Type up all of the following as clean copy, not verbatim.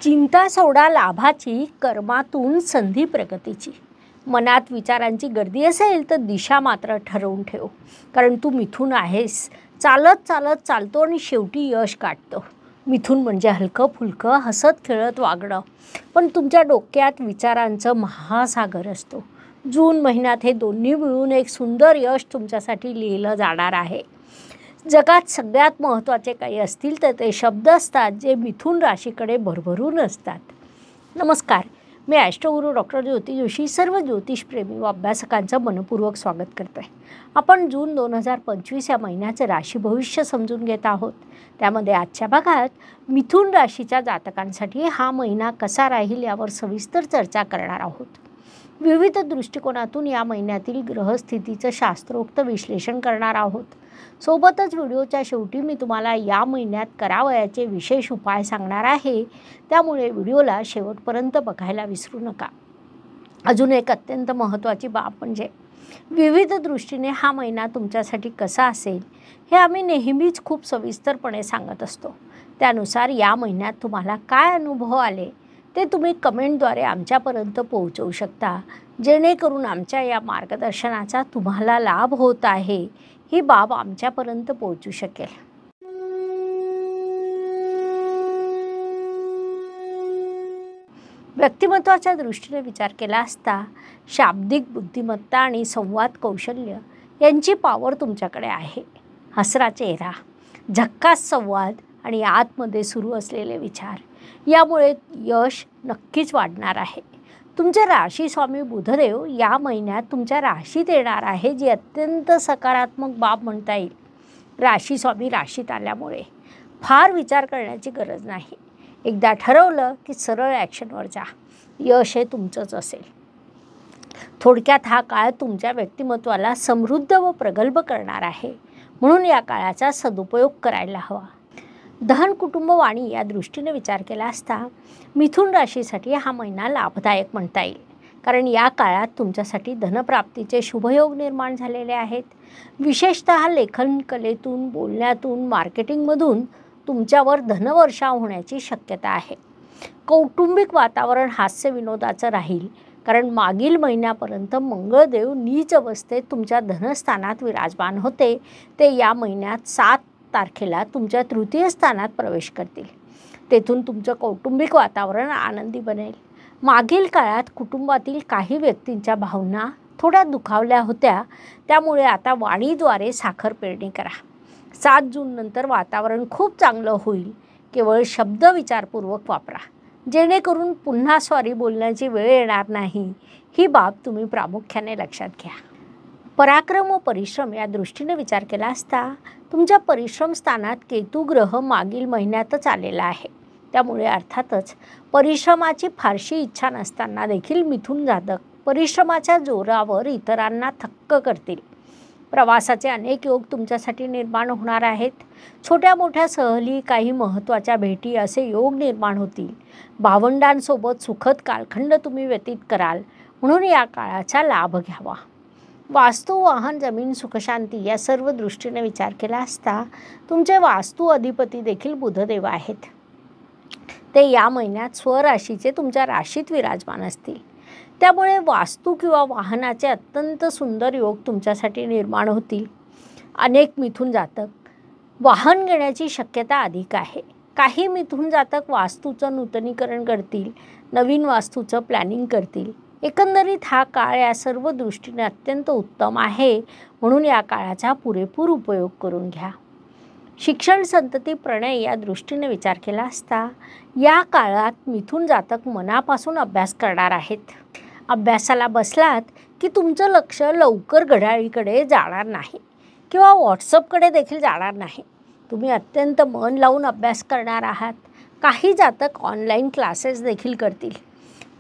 चिंता सोडा लाभाची, कर्मातून संधी प्रगतीची. मनात विचारांची गर्दी असेल तर दिशा मात्र ठरवून ठेव, कारण तू मिथुन आहेस. चालत चालत चालतो आणि शेवटी यश गाठतो. मिथुन म्हणजे हलकं फुलकं हसत खेळत वागणं, पण तुमच्या डोक्यात विचारांचं महासागर असतो. जून महिन्यात हे दोन्ही मिळून एक सुंदर यश तुमच्यासाठी लिहिलं जाणार आहे. जगात सगळ्यात महत्त्वाचे काही असतील तर ते शब्द असतात जे मिथुन राशीकडे भरभरून असतात. नमस्कार, मी ॲस्ट्रोगुरू डॉक्टर ज्योती जोशी सर्व ज्योतिषप्रेमी व अभ्यासकांचं मनपूर्वक स्वागत करतो आहे. आपण जून 2025 या महिन्याचं राशी भविष्य समजून घेत आहोत. त्यामध्ये आजच्या भागात मिथुन राशीच्या जातकांसाठी हा महिना कसा राहील यावर सविस्तर चर्चा करणार आहोत. विविध दृष्टिकोनातून या महिन्यातील ग्रहस्थितीचं शास्त्रोक्त विश्लेषण करणार आहोत. सोबतच व्हिडिओच्या शेवटी मी तुम्हाला या महिन्यात करावयाचे विशेष उपाय सांगणार आहे, त्यामुळे व्हिडिओला शेवटपर्यंत बघायला विसरू नका. अजून एक अत्यंत महत्त्वाची बाब म्हणजे विविध दृष्टीने हा महिना तुमच्यासाठी कसा असेल हे आम्ही नेहमीच खूप सविस्तरपणे सांगत असतो. त्यानुसार या महिन्यात तुम्हाला काय अनुभव आले ते तुम्ही कमेंटद्वारे आमच्यापर्यंत पोहोचवू शकता, जेणेकरून आमच्या या मार्गदर्शनाचा तुम्हाला लाभ होत आहे ही बाब आमच्यापर्यंत पोहोचू शकेल. व्यक्तिमत्वाच्या दृष्टीने विचार केला असता शाब्दिक बुद्धिमत्ता आणि संवाद कौशल्य यांची पॉवर तुमच्याकडे आहे. हसरा चेहरा, झक्कास संवाद आणि आतमध्ये सुरू असलेले विचार यामुळे यश नक्कीच वाढणार आहे. तुमचे राशी स्वामी बुधदेव या महिन्यात तुमच्या राशीत येणार आहे, जी अत्यंत सकारात्मक बाब म्हणता येईल. राशी स्वामी राशीत आल्यामुळे फार विचार करण्याची गरज नाही. एकदा ठरवलं की सरळ ॲक्शनवर जा. यश हे तुमचंच असेल. थोडक्यात हा काळ तुमच्या व्यक्तिमत्वाला समृद्ध व प्रगल्भ करणार आहे, म्हणून या काळाचा सदुपयोग करायला हवा. धन कुटुंब वाणी या दृष्टीने विचार केला असता मिथुन राशीसाठी हा महिना लाभदायक म्हणता येईल, कारण या काळात तुमच्यासाठी धनप्राप्तीचे शुभयोग निर्माण झालेले आहेत. विशेषतः लेखन कलेतून, बोलण्यातून, मार्केटिंगमधून तुमच्यावर धनवर्षाव होण्याची शक्यता आहे. कौटुंबिक वातावरण हास्य विनोदाचं राहील, कारण मागील महिन्यापर्यंत मंगळदेव नीच अवस्थेत तुमच्या धनस्थानात विराजमान होते. ते या महिन्यात 7 तारखेला तुमच्या तृतीय स्थानात प्रवेश करतील. तेथून तुमचं कौटुंबिक वातावरण आनंदी बनेल. मागील काळात कुटुंबातील काही व्यक्तींच्या भावना थोड्या दुखावल्या होत्या, त्यामुळे आता वाणीद्वारे साखर पेरणी करा. 7 जूननंतर वातावरण खूप चांगलं होईल. केवळ शब्द विचारपूर्वक वापरा, जेणेकरून पुन्हा सॉरी बोलण्याची वेळ येणार नाही. ही बाब तुम्ही प्रामुख्याने लक्षात घ्या. पराक्रम व परिश्रम या दृष्टीने विचार केला असता तुमच्या परिश्रम स्थानात केतू ग्रह मागील महिन्यातच आलेला आहे. त्यामुळे अर्थातच परिश्रमाची फारशी इच्छा नसताना देखील मिथुन जातक परिश्रमाच्या जोरावर इतरांना थक्क करतील. प्रवासाचे अनेक योग तुमच्यासाठी निर्माण होणार आहेत. छोट्या मोठ्या सहली, काही महत्त्वाच्या भेटी असे योग निर्माण होतील. भावंडांसोबत सुखद कालखंड तुम्ही व्यतीत कराल, म्हणून या काळाचा लाभ घ्यावा. वास्तू, वाहन, जमीन, सुखशांती या सर्व दृष्टीने विचार केला असता तुमचे वास्तू अधिपती देखील बुधदेव आहेत. ते या महिन्यात स्वराशीचे तुमच्या राशीत विराजमान असतील. त्यामुळे वास्तू किंवा वाहनाचे अत्यंत सुंदर योग तुमच्यासाठी निर्माण होतील. अनेक मिथुन जातक वाहन घेण्याची शक्यता अधिक आहे. काही मिथुन जातक वास्तूचं नूतनीकरण करतील, नवीन वास्तूचं प्लॅनिंग करतील. एकंदरीत हा काळ या सर्व दृष्टीने अत्यंत उत्तम आहे, म्हणून या काळाचा पुरेपूर उपयोग करून घ्या. शिक्षण, संतती, प्रणय या दृष्टीने विचार केला असता या काळात मिथुन जातक मनापासून अभ्यास करणार आहेत. अभ्यासाला बसलात की तुमचं लक्ष लवकर घड्याळीकडे जाणार नाही किंवा व्हॉट्सअपकडे देखील जाणार नाही. तुम्ही अत्यंत मन लावून अभ्यास करणार आहात. काही जातक ऑनलाईन क्लासेस देखील करतील.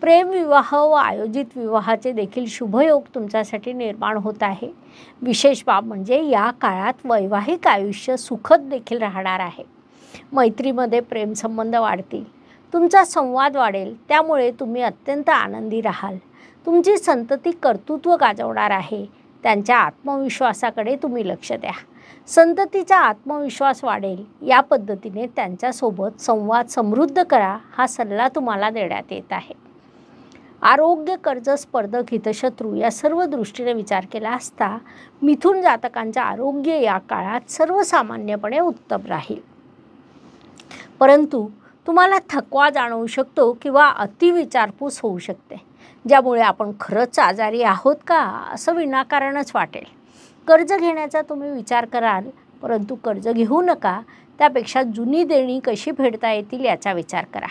प्रेमविवाह व आयोजित विवाहाचे देखील शुभयोग तुमच्यासाठी निर्माण होत आहे. विशेष बाब म्हणजे या काळात वैवाहिक आयुष्य सुखद देखील राहणार आहे. मैत्रीमध्ये प्रेमसंबंध वाढतील. तुमचा संवाद वाढेल, त्यामुळे तुम्ही अत्यंत आनंदी राहाल. तुमची संतती कर्तृत्व गाजवणार आहे. त्यांच्या आत्मविश्वासाकडे तुम्ही लक्ष द्या. संततीचा आत्मविश्वास वाढेल. या पद्धतीने त्यांच्यासोबत संवाद समृद्ध करा, हा सल्ला तुम्हाला देण्यात येत आहे. आरोग्य, कर्ज, स्पर्धक, हितशत्रू या सर्व दृष्टीने विचार केला असता मिथुन जातकांचे आरोग्य या काळात सर्वसामान्यपणे उत्तम राहील. परंतु तुम्हाला थकवा जाणवू शकतो किंवा अतिविचारपूस होऊ शकते, ज्यामुळे आपण खरंच आजारी आहोत का असं विनाकारणच वाटेल. कर्ज घेण्याचा तुम्ही विचार कराल, परंतु कर्ज घेऊ नका. त्यापेक्षा जुनी देणी कशी फेडता येतील याचा विचार करा.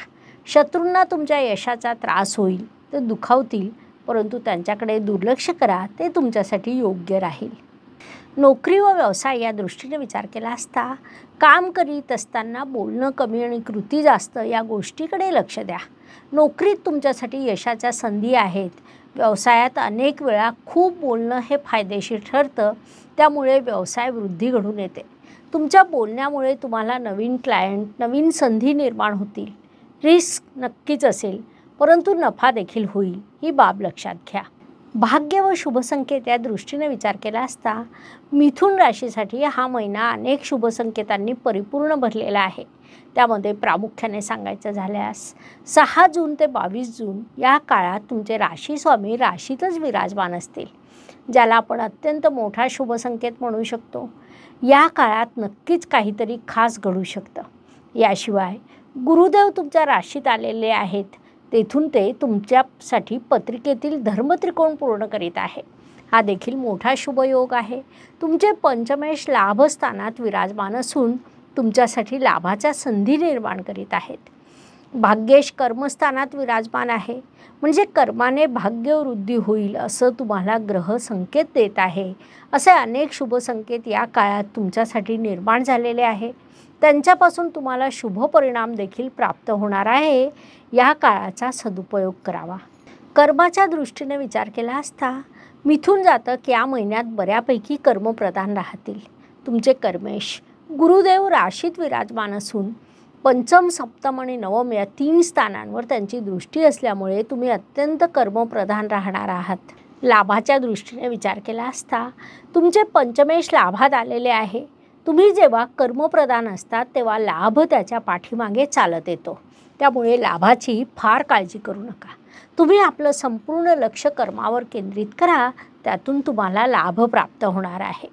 शत्रूंना तुमच्या यशाचा त्रास होईल, ते दुखावतील, परंतु त्यांच्याकडे दुर्लक्ष करा, ते तुमच्यासाठी योग्य राहील. नोकरी व व्यवसाय या दृष्टीने विचार केला असता काम करीत असताना बोलणं कमी आणि कृती जास्त या गोष्टीकडे लक्ष द्या. नोकरीत तुमच्यासाठी यशाच्या संधी आहेत. व्यवसायात अनेक वेळा खूप बोलणं हे फायदेशीर ठरतं, त्यामुळे व्यवसाय वृद्धी घडून येते. तुमच्या बोलण्यामुळे तुम्हाला नवीन क्लायंट, नवीन संधी निर्माण होतील. रिस्क नक्कीच असेल, परंतु नफा देखील होईल, ही बाब लक्षात घ्या. भाग्य व शुभसंकेत या दृष्टीने विचार केला असता मिथुन राशीसाठी हा महिना अनेक शुभसंकेतांनी परिपूर्ण भरलेला आहे. त्यामध्ये प्रामुख्याने सांगायचं झाल्यास 6 जून ते 22 जून या काळात तुमचे राशी स्वामी राशीतच विराजमान असतील, ज्याला आपण अत्यंत मोठा शुभसंकेत म्हणू शकतो. या काळात नक्कीच काहीतरी खास घडू शकतं. याशिवाय गुरुदेव तुमच्या राशीत आलेले आहेत. तेथून ते तुमच्यासाठी पत्रिकेतील धर्मत्रिकोण पूर्ण करीत आहे. हा देखील मोठा शुभयोग आहे. तुमचे पंचमेश लाभस्थानात विराजमान असून तुमच्यासाठी लाभाच्या संधी निर्माण करीत आहेत. भाग्येश कर्मस्थानात विराजमान आहे, म्हणजे कर्माने भाग्यवृद्धी होईल असं तुम्हाला ग्रह संकेत देत आहे. असे अनेक शुभसंकेत या काळात तुमच्यासाठी निर्माण झालेले आहे. त्यांच्यापासून तुम्हाला शुभ परिणाम देखील प्राप्त होणार आहे. या काळाचा सदुपयोग करावा. कर्माच्या दृष्टीने विचार केला असता मिथुन जातक या महिन्यात बऱ्यापैकी कर्मप्रधान राहतील. तुमचे कर्मेश गुरुदेव राशीत विराजमान असून पंचम, सप्तम आणि नवम या 3 स्थानांवर त्यांची दृष्टी असल्यामुळे तुम्ही अत्यंत कर्मप्रधान राहणार आहात. लाभाच्या दृष्टीने विचार केला असता तुमचे पंचमेश लाभात आलेले आहे. तुम्ही जेव्हा कर्मप्रधान असतात तेव्हा लाभ त्याच्या पाठीमागे चालत येतो. त्यामुळे लाभाची फार काळजी करू नका. तुम्ही आपलं संपूर्ण लक्ष कर्मावर केंद्रित करा, त्यातून तुम्हाला लाभ प्राप्त होणार आहे.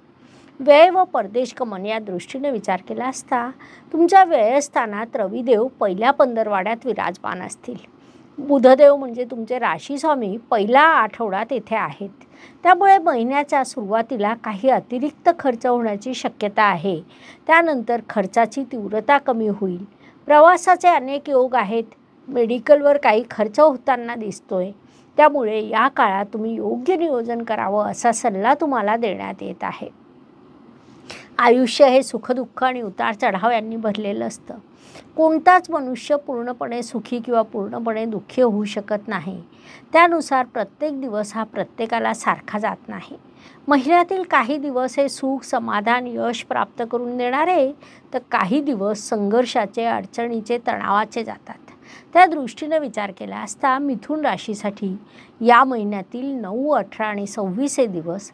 व्यय व परदेश गमन या दृष्टीने विचार केला असता तुमच्या व्ययस्थानात रविदेव पहिल्या 15वाड्यात विराजमान असतील. बुधदेव म्हणजे तुमचे राशीस्वामी पहिला आठवडा तेथे आहेत. त्यामुळे महिन्याच्या सुरुवातीला काही अतिरिक्त खर्च होण्याची शक्यता आहे. त्यानंतर खर्चाची तीव्रता कमी होईल. प्रवासाचे अनेक योग आहेत. मेडिकलवर काही खर्च होताना दिसतोय. त्यामुळे या काळात तुम्ही योग्य नियोजन करावं असा सल्ला तुम्हाला देण्यात येत आहे. आयुष्य हे सुखदुःख आणि उतार चढाव यांनी भरलेलं असतं. कोणताच मनुष्य पूर्णपणे सुखी किंवा पूर्णपणे दुःखी होऊ शकत नाही. त्यानुसार प्रत्येक दिवस हा प्रत्येकाला सारखा जात नाही. महिन्यातील काही दिवस हे सुख, समाधान, यश प्राप्त करून देणारे, तर काही दिवस संघर्षाचे, अडचणीचे, तणावाचे जातात. त्या दृष्टीने विचार केला असता मिथुन राशीसाठी या महिन्यातील 9, 18 आणि 26 हे दिवस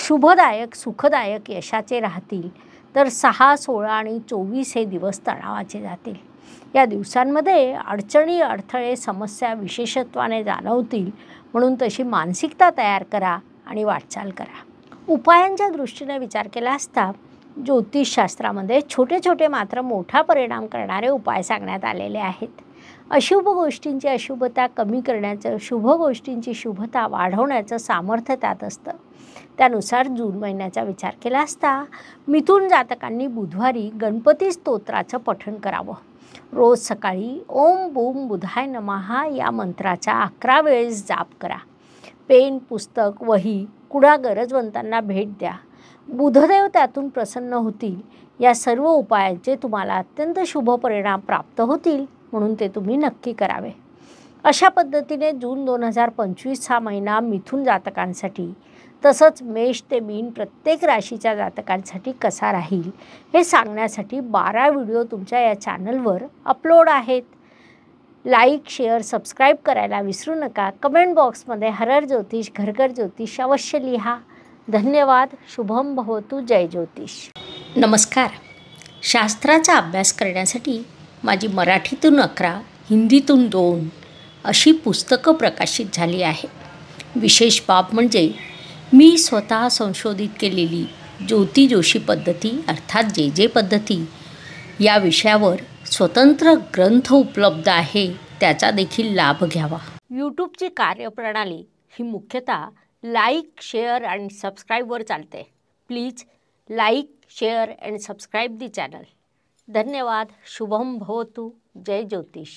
शुभदायक, सुखदायक, यशाचे राहतील. तर 6, 16 आणि 24 हे दिवस तणावाचे जातील. या दिवसांमध्ये अडचणी, अडथळे, समस्या विशेषत्वाने जाणवतील. म्हणून तशी मानसिकता तयार करा आणि वाटचाल करा. उपायांच्या दृष्टीने विचार केला असता ज्योतिषशास्त्रामध्ये छोटे छोटे मात्र मोठा परिणाम करणारे उपाय सांगण्यात आलेले आहेत. अशुभ गोष्टींची अशुभता कमी करण्याचं, शुभ गोष्टींची शुभता वाढवण्याचं सामर्थ्य त्यात असतं. त्यानुसार जून महिन्याचा विचार केला असता मिथुन जातकांनी बुधवारी गणपती स्तोत्राचं पठण करावं. रोज सकाळी ओम बूम बुधाय नमः या मंत्राचा 11 वेळेस जाप करा. पेन, पुस्तक, वही, कुणा गरजवंतांना भेट द्या. बुधदेव त्यातून प्रसन्न होतील. या सर्व उपायांचे तुम्हाला अत्यंत शुभ परिणाम प्राप्त होतील, म्हणून ते तुम्ही नक्की करावे. अशा पद्धतीने जून 2025 हा महिना मिथुन जातकांसाठी, तसंच मेष ते मीन प्रत्येक राशीच्या जातकांसाठी कसा राहील हे सांगण्यासाठी 12 व्हिडिओ तुमच्या या चॅनलवर अपलोड आहेत. लाईक, शेअर, सबस्क्राईब करायला विसरू नका. कमेंट बॉक्समध्ये हर हर ज्योतिष, घर घर ज्योतिष अवश्य लिहा. धन्यवाद. शुभम भवतु. जय ज्योतिष. नमस्कार. शास्त्राचा अभ्यास करण्यासाठी माझी मराठीतून 11, हिंदीतून 2 अशी पुस्तकं प्रकाशित झाली आहे. विशेष बाब म्हणजे मी स्वतः संशोधित केलेली ज्योती जोशी पद्धती अर्थात जे पद्धती या विषयावर स्वतंत्र ग्रंथ उपलब्ध आहे, त्याचा देखील लाभ घ्यावा. यूट्यूबची कार्यप्रणाली ही मुख्यतः लाईक, शेअर आणि सबस्क्राईबवर चालते. Please like, share and subscribe the channel. धन्यवाद. शुभम भवतु. जय ज्योतिष.